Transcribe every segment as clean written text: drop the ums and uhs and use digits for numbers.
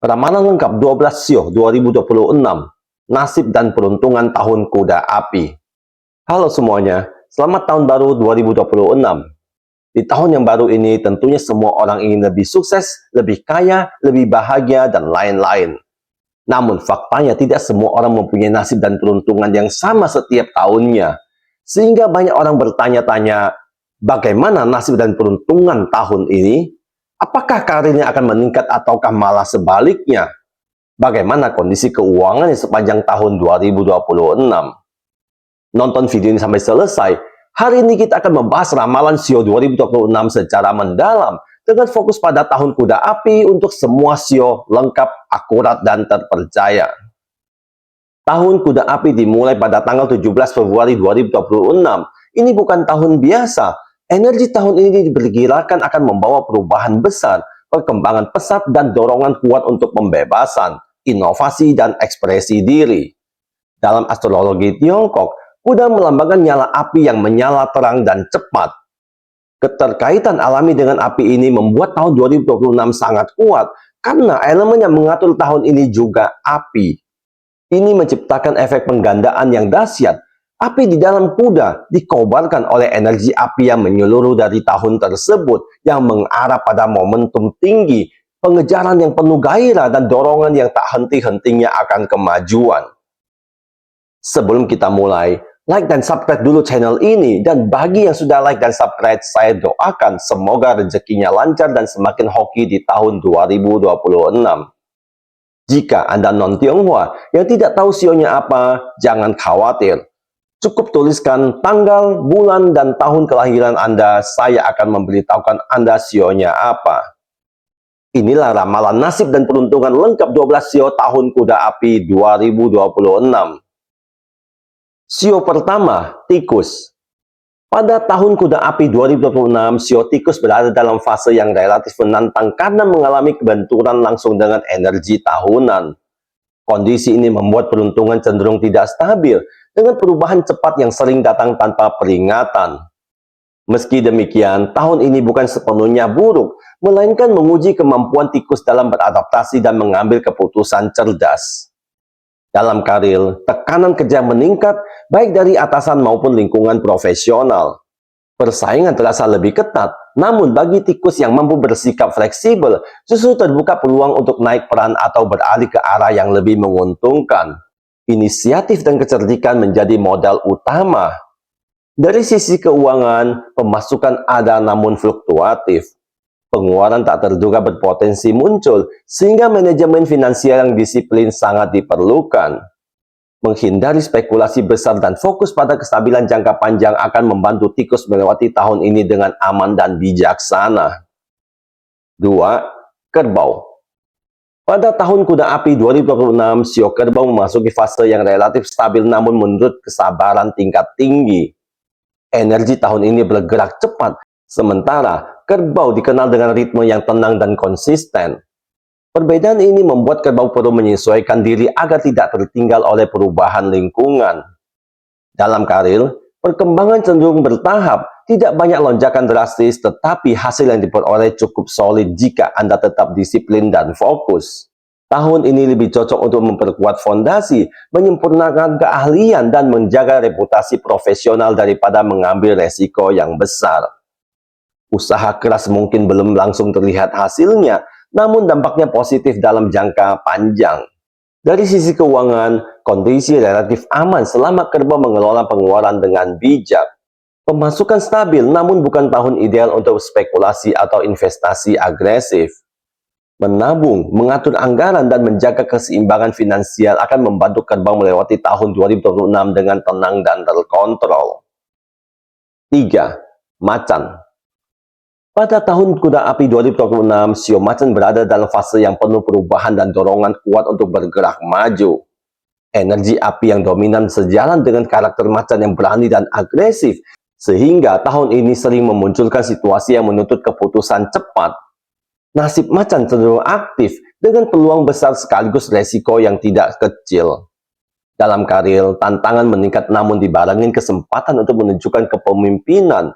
Ramalan lengkap 12 Sio 2026, nasib dan peruntungan tahun kuda api. Halo semuanya, selamat tahun baru 2026. Di tahun yang baru ini tentunya semua orang ingin lebih sukses, lebih kaya, lebih bahagia, dan lain-lain. Namun faktanya tidak semua orang mempunyai nasib dan peruntungan yang sama setiap tahunnya. Sehingga banyak orang bertanya-tanya, bagaimana nasib dan peruntungan tahun ini? Apakah karirnya akan meningkat ataukah malah sebaliknya? Bagaimana kondisi keuangannya sepanjang tahun 2026? Nonton video ini sampai selesai. Hari ini kita akan membahas ramalan Sio 2026 secara mendalam dengan fokus pada tahun kuda api untuk semua Sio lengkap, akurat, dan terpercaya. Tahun kuda api dimulai pada tanggal 17 Februari 2026. Ini bukan tahun biasa. Energi tahun ini diperkirakan akan membawa perubahan besar, perkembangan pesat, dan dorongan kuat untuk pembebasan, inovasi, dan ekspresi diri. Dalam astrologi Tiongkok, kuda melambangkan nyala api yang menyala terang dan cepat. Keterkaitan alami dengan api ini membuat tahun 2026 sangat kuat, karena elemen yang mengatur tahun ini juga api. Ini menciptakan efek penggandaan yang dahsyat. Api di dalam kuda dikobarkan oleh energi api yang menyeluruh dari tahun tersebut yang mengarah pada momentum tinggi, pengejaran yang penuh gairah, dan dorongan yang tak henti-hentinya akan kemajuan. Sebelum kita mulai, like dan subscribe dulu channel ini, dan bagi yang sudah like dan subscribe, saya doakan semoga rezekinya lancar dan semakin hoki di tahun 2026. Jika Anda non-Tionghoa yang tidak tahu sionya apa, jangan khawatir. Cukup tuliskan tanggal, bulan, dan tahun kelahiran Anda, saya akan memberitahukan Anda sionya apa. Inilah ramalan nasib dan peruntungan lengkap 12 Sio tahun kuda api 2026. Sio pertama, tikus. Pada tahun kuda api 2026, Sio tikus berada dalam fase yang relatif menantang karena mengalami kebenturan langsung dengan energi tahunan. Kondisi ini membuat peruntungan cenderung tidak stabil, dengan perubahan cepat yang sering datang tanpa peringatan. Meski demikian, tahun ini bukan sepenuhnya buruk, melainkan menguji kemampuan tikus dalam beradaptasi dan mengambil keputusan cerdas. Dalam karir, tekanan kerja meningkat, baik dari atasan maupun lingkungan profesional. Persaingan terasa lebih ketat, namun bagi tikus yang mampu bersikap fleksibel, justru terbuka peluang untuk naik peran atau beralih ke arah yang lebih menguntungkan. Inisiatif dan kecerdikan menjadi modal utama. Dari sisi keuangan, pemasukan ada namun fluktuatif. Pengeluaran tak terduga berpotensi muncul, sehingga manajemen finansial yang disiplin sangat diperlukan. Menghindari spekulasi besar dan fokus pada kestabilan jangka panjang akan membantu tikus melewati tahun ini dengan aman dan bijaksana. 2. Kerbau. Pada tahun kuda api 2026, Sio kerbau memasuki fase yang relatif stabil namun menuntut kesabaran tingkat tinggi. Energi tahun ini bergerak cepat, sementara kerbau dikenal dengan ritme yang tenang dan konsisten. Perbedaan ini membuat kerbau perlu menyesuaikan diri agar tidak tertinggal oleh perubahan lingkungan. Dalam karir, perkembangan cenderung bertahap, tidak banyak lonjakan drastis, tetapi hasil yang diperoleh cukup solid jika Anda tetap disiplin dan fokus. Tahun ini lebih cocok untuk memperkuat fondasi, menyempurnakan keahlian, dan menjaga reputasi profesional daripada mengambil resiko yang besar. Usaha keras mungkin belum langsung terlihat hasilnya, namun dampaknya positif dalam jangka panjang. Dari sisi keuangan, kondisi relatif aman selama kerbau mengelola pengeluaran dengan bijak. Pemasukan stabil, namun bukan tahun ideal untuk spekulasi atau investasi agresif. Menabung, mengatur anggaran, dan menjaga keseimbangan finansial akan membantu kerbau melewati tahun 2026 dengan tenang dan terkontrol. 3. Macan. Pada tahun kuda api 2026, Sio macan berada dalam fase yang penuh perubahan dan dorongan kuat untuk bergerak maju. Energi api yang dominan sejalan dengan karakter macan yang berani dan agresif, sehingga tahun ini sering memunculkan situasi yang menuntut keputusan cepat. Nasib macan cenderung aktif dengan peluang besar sekaligus resiko yang tidak kecil. Dalam karir, tantangan meningkat namun dibarengi kesempatan untuk menunjukkan kepemimpinan.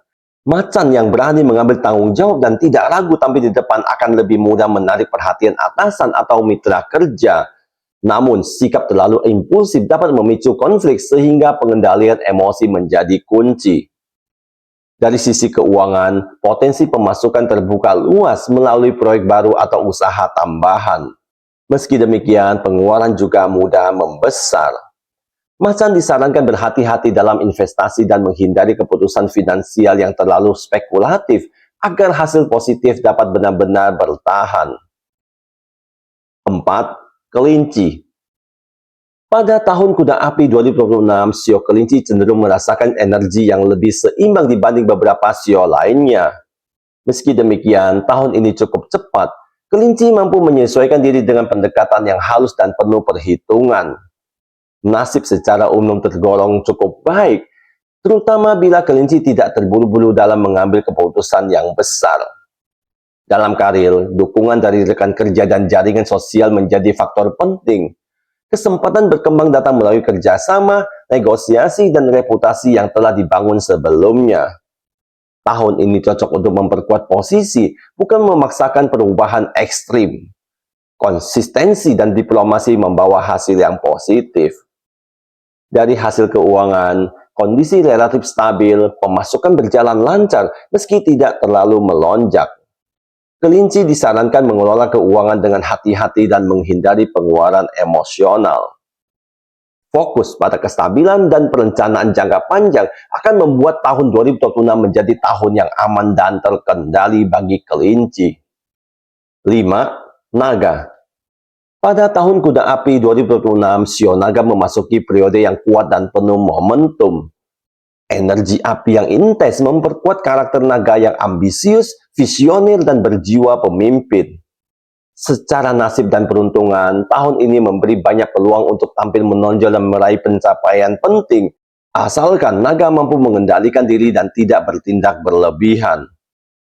Macan yang berani mengambil tanggung jawab dan tidak ragu tampil di depan akan lebih mudah menarik perhatian atasan atau mitra kerja. Namun, sikap terlalu impulsif dapat memicu konflik sehingga pengendalian emosi menjadi kunci. Dari sisi keuangan, potensi pemasukan terbuka luas melalui proyek baru atau usaha tambahan. Meski demikian, pengeluaran juga mudah membesar. Macan disarankan berhati-hati dalam investasi dan menghindari keputusan finansial yang terlalu spekulatif agar hasil positif dapat benar-benar bertahan. 4. Kelinci. Pada tahun kuda api 2026, sio kelinci cenderung merasakan energi yang lebih seimbang dibanding beberapa sio lainnya. Meski demikian, tahun ini cukup cepat. Kelinci mampu menyesuaikan diri dengan pendekatan yang halus dan penuh perhitungan. Nasib secara umum tergolong cukup baik, terutama bila kelinci tidak terburu-buru dalam mengambil keputusan yang besar. Dalam karir, dukungan dari rekan kerja dan jaringan sosial menjadi faktor penting. Kesempatan berkembang datang melalui kerjasama, negosiasi, dan reputasi yang telah dibangun sebelumnya. Tahun ini cocok untuk memperkuat posisi, bukan memaksakan perubahan ekstrim. Konsistensi dan diplomasi membawa hasil yang positif. Dari hasil keuangan, kondisi relatif stabil, pemasukan berjalan lancar meski tidak terlalu melonjak. Kelinci disarankan mengelola keuangan dengan hati-hati dan menghindari pengeluaran emosional. Fokus pada kestabilan dan perencanaan jangka panjang akan membuat tahun 2026 menjadi tahun yang aman dan terkendali bagi kelinci. 5. Naga. Pada tahun kuda api 2026, sio naga memasuki periode yang kuat dan penuh momentum. Energi api yang intens memperkuat karakter naga yang ambisius, visioner, dan berjiwa pemimpin. Secara nasib dan peruntungan, tahun ini memberi banyak peluang untuk tampil menonjol dan meraih pencapaian penting, asalkan naga mampu mengendalikan diri dan tidak bertindak berlebihan.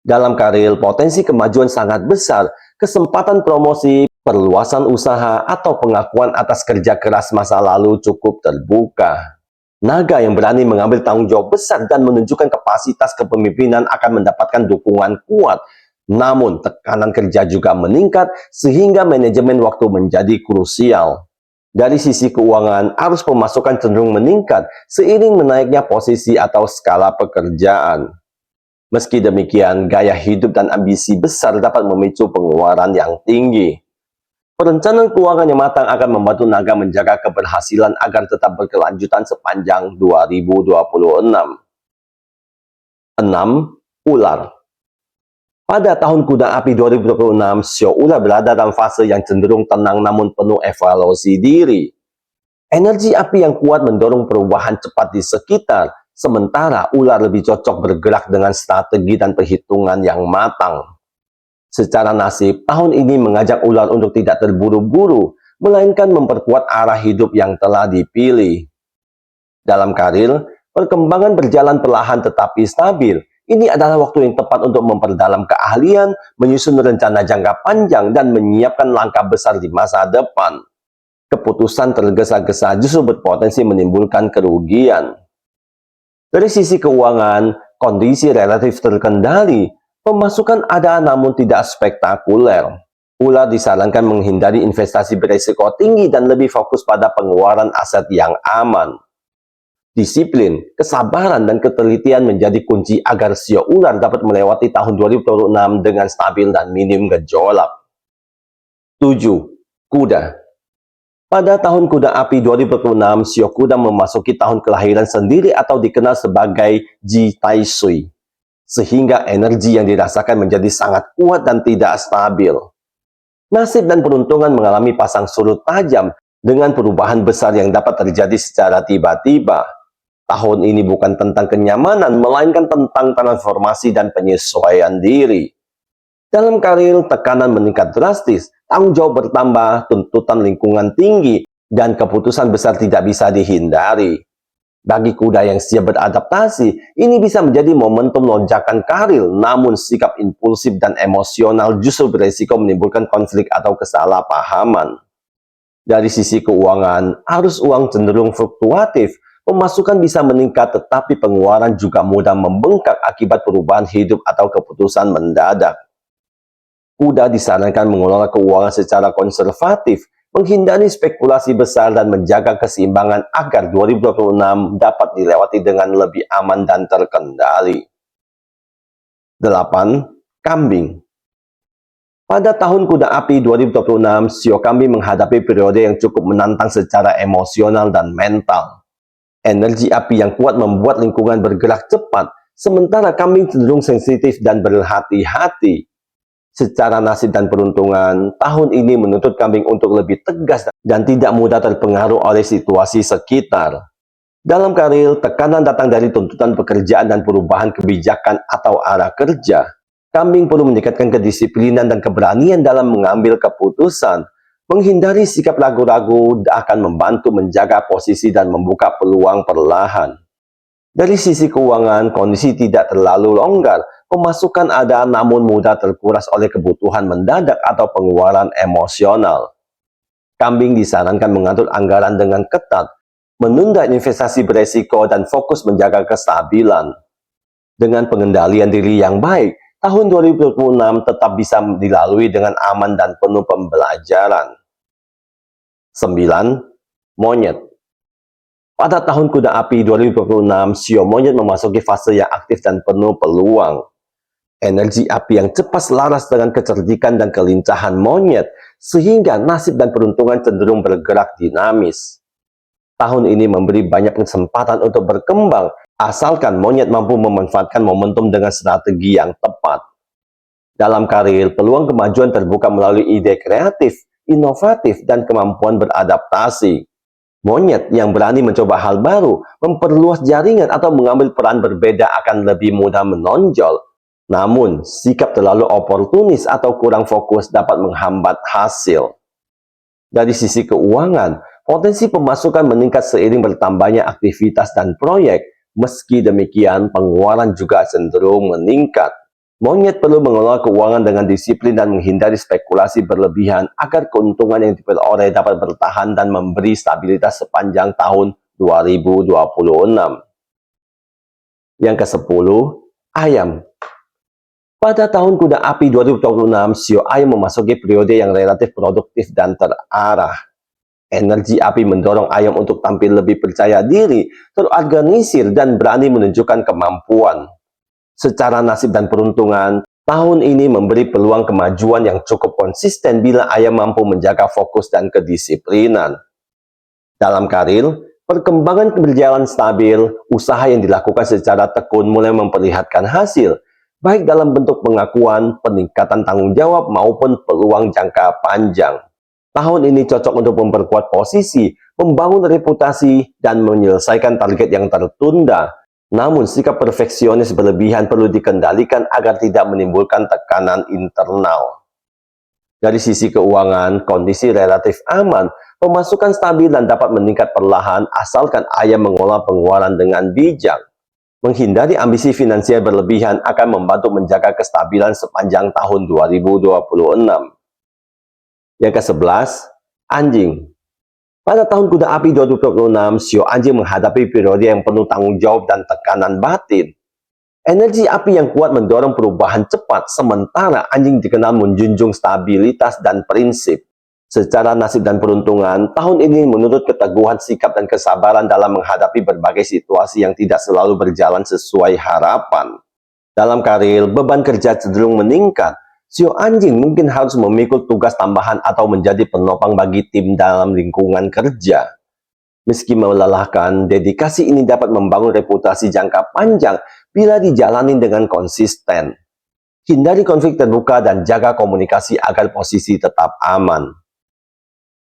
Dalam karir, potensi kemajuan sangat besar, kesempatan promosi, perluasan usaha, atau pengakuan atas kerja keras masa lalu cukup terbuka. Naga yang berani mengambil tanggung jawab besar dan menunjukkan kapasitas kepemimpinan akan mendapatkan dukungan kuat. Namun, tekanan kerja juga meningkat sehingga manajemen waktu menjadi krusial. Dari sisi keuangan, arus pemasukan cenderung meningkat seiring menaiknya posisi atau skala pekerjaan. Meski demikian, gaya hidup dan ambisi besar dapat memicu pengeluaran yang tinggi. Perencanaan keuangan yang matang akan membantu naga menjaga keberhasilan agar tetap berkelanjutan sepanjang 2026. 6. Ular. Pada tahun kuda api 2026, sio ular berada dalam fase yang cenderung tenang namun penuh evaluasi diri. Energi api yang kuat mendorong perubahan cepat di sekitar, sementara ular lebih cocok bergerak dengan strategi dan perhitungan yang matang. Secara nasib, tahun ini mengajak ular untuk tidak terburu-buru, melainkan memperkuat arah hidup yang telah dipilih. Dalam karir, perkembangan berjalan perlahan tetapi stabil. Ini adalah waktu yang tepat untuk memperdalam keahlian, menyusun rencana jangka panjang, dan menyiapkan langkah besar di masa depan. Keputusan tergesa-gesa justru berpotensi menimbulkan kerugian. Dari sisi keuangan, kondisi relatif terkendali. Pemasukan ada namun tidak spektakuler. Ular disarankan menghindari investasi berisiko tinggi dan lebih fokus pada pengeluaran aset yang aman. Disiplin, kesabaran, dan ketelitian menjadi kunci agar sio ular dapat melewati tahun 2026 dengan stabil dan minim gejolak. 7. Kuda. Pada tahun kuda api 2026, sio kuda memasuki tahun kelahiran sendiri atau dikenal sebagai Ji Tai Sui. Sehingga energi yang dirasakan menjadi sangat kuat dan tidak stabil. Nasib dan peruntungan mengalami pasang surut tajam dengan perubahan besar yang dapat terjadi secara tiba-tiba. Tahun ini bukan tentang kenyamanan, melainkan tentang transformasi dan penyesuaian diri. Dalam karir, tekanan meningkat drastis, tanggung jawab bertambah, tuntutan lingkungan tinggi, dan keputusan besar tidak bisa dihindari. Bagi kuda yang siap beradaptasi, ini bisa menjadi momentum lonjakan karir, namun sikap impulsif dan emosional justru beresiko menimbulkan konflik atau kesalahpahaman. Dari sisi keuangan, arus uang cenderung fluktuatif, pemasukan bisa meningkat tetapi pengeluaran juga mudah membengkak akibat perubahan hidup atau keputusan mendadak. Kuda disarankan mengelola keuangan secara konservatif, menghindari spekulasi besar dan menjaga keseimbangan agar 2026 dapat dilewati dengan lebih aman dan terkendali. 8. Kambing. Pada tahun kuda api 2026, sio kambing menghadapi periode yang cukup menantang secara emosional dan mental. Energi api yang kuat membuat lingkungan bergerak cepat, sementara kambing cenderung sensitif dan berhati-hati. Secara nasib dan peruntungan, tahun ini menuntut kambing untuk lebih tegas dan tidak mudah terpengaruh oleh situasi sekitar. Dalam karir, tekanan datang dari tuntutan pekerjaan dan perubahan kebijakan atau arah kerja. Kambing perlu meningkatkan kedisiplinan dan keberanian dalam mengambil keputusan. Menghindari sikap ragu-ragu akan membantu menjaga posisi dan membuka peluang perlahan. Dari sisi keuangan, kondisi tidak terlalu longgar. Pemasukan ada namun mudah terkuras oleh kebutuhan mendadak atau pengeluaran emosional. Kambing disarankan mengatur anggaran dengan ketat, menunda investasi beresiko dan fokus menjaga kestabilan. Dengan pengendalian diri yang baik, tahun 2026 tetap bisa dilalui dengan aman dan penuh pembelajaran. 9. Monyet. Pada tahun kuda api 2026, sio monyet memasuki fase yang aktif dan penuh peluang. Energi api yang cepat selaras dengan kecerdikan dan kelincahan monyet, sehingga nasib dan peruntungan cenderung bergerak dinamis. Tahun ini memberi banyak kesempatan untuk berkembang, asalkan monyet mampu memanfaatkan momentum dengan strategi yang tepat. Dalam karir, peluang kemajuan terbuka melalui ide kreatif, inovatif, dan kemampuan beradaptasi. Monyet yang berani mencoba hal baru, memperluas jaringan atau mengambil peran berbeda akan lebih mudah menonjol. Namun, sikap terlalu oportunis atau kurang fokus dapat menghambat hasil. Dari sisi keuangan, potensi pemasukan meningkat seiring bertambahnya aktivitas dan proyek. Meski demikian, pengeluaran juga cenderung meningkat. Monyet perlu mengelola keuangan dengan disiplin dan menghindari spekulasi berlebihan agar keuntungan yang diperoleh dapat bertahan dan memberi stabilitas sepanjang tahun 2026. Yang ke-10, ayam. Pada tahun kuda api 2026, sio ayam memasuki periode yang relatif produktif dan terarah. Energi api mendorong ayam untuk tampil lebih percaya diri, terorganisir, dan berani menunjukkan kemampuan. Secara nasib dan peruntungan, tahun ini memberi peluang kemajuan yang cukup konsisten bila ayam mampu menjaga fokus dan kedisiplinan. Dalam karir, perkembangan berjalan stabil, usaha yang dilakukan secara tekun mulai memperlihatkan hasil, baik dalam bentuk pengakuan, peningkatan tanggung jawab, maupun peluang jangka panjang. Tahun ini cocok untuk memperkuat posisi, membangun reputasi, dan menyelesaikan target yang tertunda. Namun, sikap perfeksionis berlebihan perlu dikendalikan agar tidak menimbulkan tekanan internal. Dari sisi keuangan, kondisi relatif aman, pemasukan stabil dan dapat meningkat perlahan asalkan ayam mengelola pengeluaran dengan bijak. Menghindari ambisi finansial berlebihan akan membantu menjaga kestabilan sepanjang tahun 2026. Yang ke-11, anjing. Pada tahun kuda api 2026, sio anjing menghadapi periode yang penuh tanggung jawab dan tekanan batin. Energi api yang kuat mendorong perubahan cepat, sementara anjing dikenal menjunjung stabilitas dan prinsip. Secara nasib dan peruntungan, tahun ini menuntut keteguhan sikap dan kesabaran dalam menghadapi berbagai situasi yang tidak selalu berjalan sesuai harapan. Dalam karir, beban kerja cenderung meningkat. Sio anjing mungkin harus memikul tugas tambahan atau menjadi penopang bagi tim dalam lingkungan kerja. Meski melelahkan, dedikasi ini dapat membangun reputasi jangka panjang bila dijalani dengan konsisten. Hindari konflik terbuka dan jaga komunikasi agar posisi tetap aman.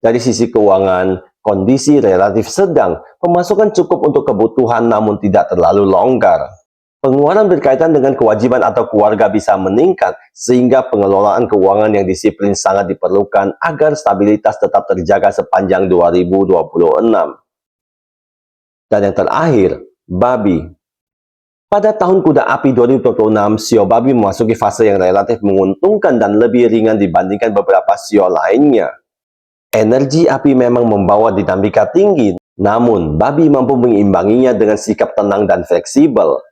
Dari sisi keuangan, kondisi relatif sedang, pemasukan cukup untuk kebutuhan namun tidak terlalu longgar. Pengeluaran berkaitan dengan kewajiban atau keluarga bisa meningkat, sehingga pengelolaan keuangan yang disiplin sangat diperlukan agar stabilitas tetap terjaga sepanjang 2026. Dan yang terakhir, babi. Pada tahun kuda api 2026, sio babi memasuki fase yang relatif menguntungkan dan lebih ringan dibandingkan beberapa sio lainnya. Energi api memang membawa dinamika tinggi, Namun, babi mampu mengeimbanginya dengan sikap tenang dan fleksibel.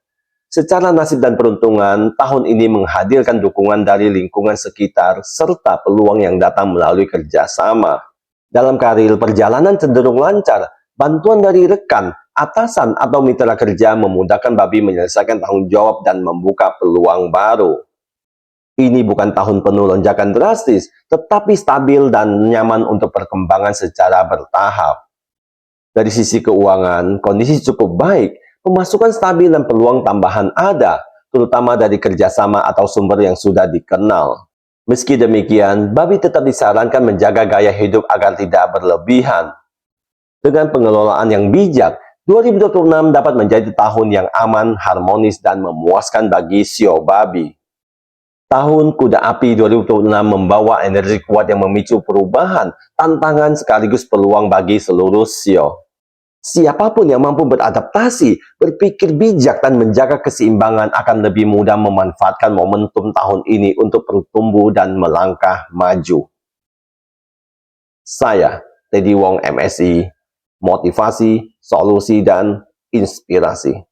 Secara nasib dan peruntungan, tahun ini menghadirkan dukungan dari lingkungan sekitar serta peluang yang datang melalui kerjasama. Dalam karir, perjalanan cenderung lancar. Bantuan dari rekan, atasan, atau mitra kerja memudahkan babi menyelesaikan tanggung jawab dan membuka peluang baru. Ini bukan tahun penuh lonjakan drastis, tetapi stabil dan nyaman untuk perkembangan secara bertahap. Dari sisi keuangan, kondisi cukup baik, pemasukan stabil dan peluang tambahan ada, terutama dari kerjasama atau sumber yang sudah dikenal. Meski demikian, babi tetap disarankan menjaga gaya hidup agar tidak berlebihan. Dengan pengelolaan yang bijak, 2026 dapat menjadi tahun yang aman, harmonis, dan memuaskan bagi sio babi. Tahun Kuda Api 2026 membawa energi kuat yang memicu perubahan, tantangan sekaligus peluang bagi seluruh sio. Siapapun yang mampu beradaptasi, berpikir bijak, dan menjaga keseimbangan akan lebih mudah memanfaatkan momentum tahun ini untuk bertumbuh dan melangkah maju. Saya, Teddy Wong MSI, motivasi, solusi, dan inspirasi.